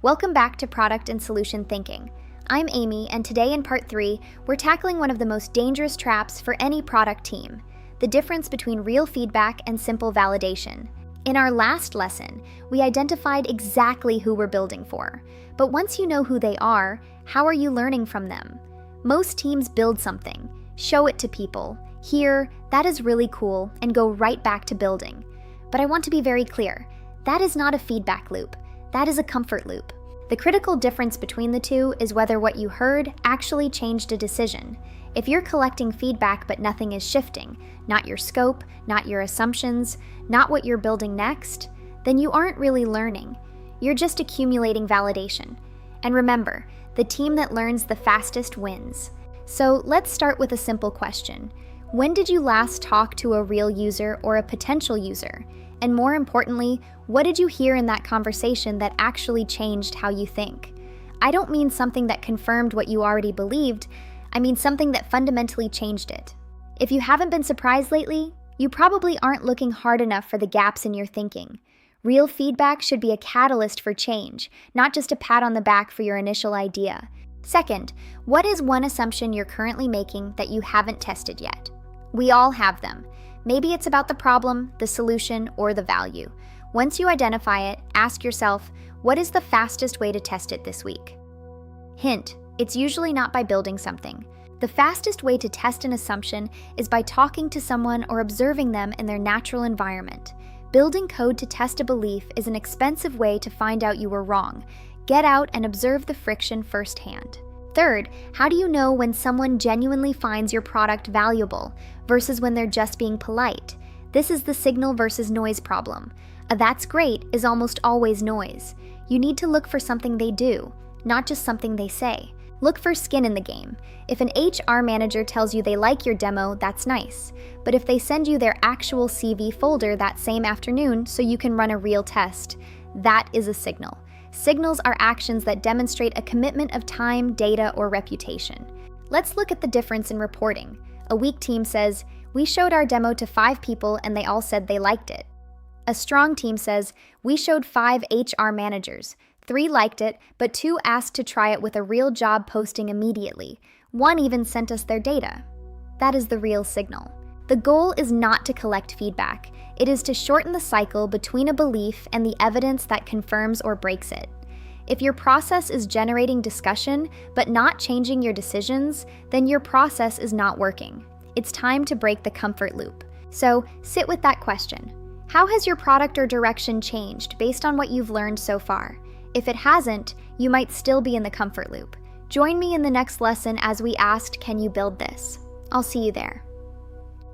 Welcome back to Product and Solution Thinking. I'm Amy, and today in Part 3, we're tackling one of the most dangerous traps for any product team: the difference between real feedback and simple validation. In our last lesson, we identified exactly who we're building for. But once you know who they are, how are you learning from them? Most teams build something, show it to people, hear, "That is really cool," and go right back to building. But I want to be very clear, that is not a feedback loop. That is a comfort loop. The critical difference between the two is whether what you heard actually changed a decision. If you're collecting feedback but nothing is shifting, not your scope, not your assumptions, not what you're building next, then you aren't really learning. You're just accumulating validation. And remember, the team that learns the fastest wins. So let's start with a simple question. When did you last talk to a real user or a potential user? And more importantly, what did you hear in that conversation that actually changed how you think? I don't mean something that confirmed what you already believed, I mean something that fundamentally changed it. If you haven't been surprised lately, you probably aren't looking hard enough for the gaps in your thinking. Real feedback should be a catalyst for change, not just a pat on the back for your initial idea. Second, what is one assumption you're currently making that you haven't tested yet? We all have them. Maybe it's about the problem, the solution, or the value. Once you identify it, ask yourself, what is the fastest way to test it this week? Hint, it's usually not by building something. The fastest way to test an assumption is by talking to someone or observing them in their natural environment. Building code to test a belief is an expensive way to find out you were wrong. Get out and observe the friction firsthand. Third, how do you know when someone genuinely finds your product valuable versus when they're just being polite? This is the signal versus noise problem. A "that's great" is almost always noise. You need to look for something they do, not just something they say. Look for skin in the game. If an HR manager tells you they like your demo, that's nice. But if they send you their actual CV folder that same afternoon so you can run a real test, that is a signal. Signals are actions that demonstrate a commitment of time, data, or reputation. Let's look at the difference in reporting. A weak team says, "We showed our demo to 5 people and they all said they liked it." A strong team says, "We showed 5 HR managers. 3 liked it, but 2 asked to try it with a real job posting immediately. 1 even sent us their data." That is the real signal. The goal is not to collect feedback. It is to shorten the cycle between a belief and the evidence that confirms or breaks it. If your process is generating discussion but not changing your decisions, then your process is not working. It's time to break the comfort loop. So sit with that question. How has your product or direction changed based on what you've learned so far? If it hasn't, you might still be in the comfort loop. Join me in the next lesson as we asked, "Can you build this?" I'll see you there.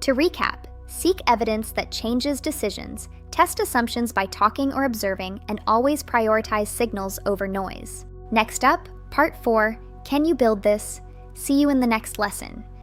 To recap, seek evidence that changes decisions, test assumptions by talking or observing, and always prioritize signals over noise. Next up, Part 4, Can you build this? See you in the next lesson.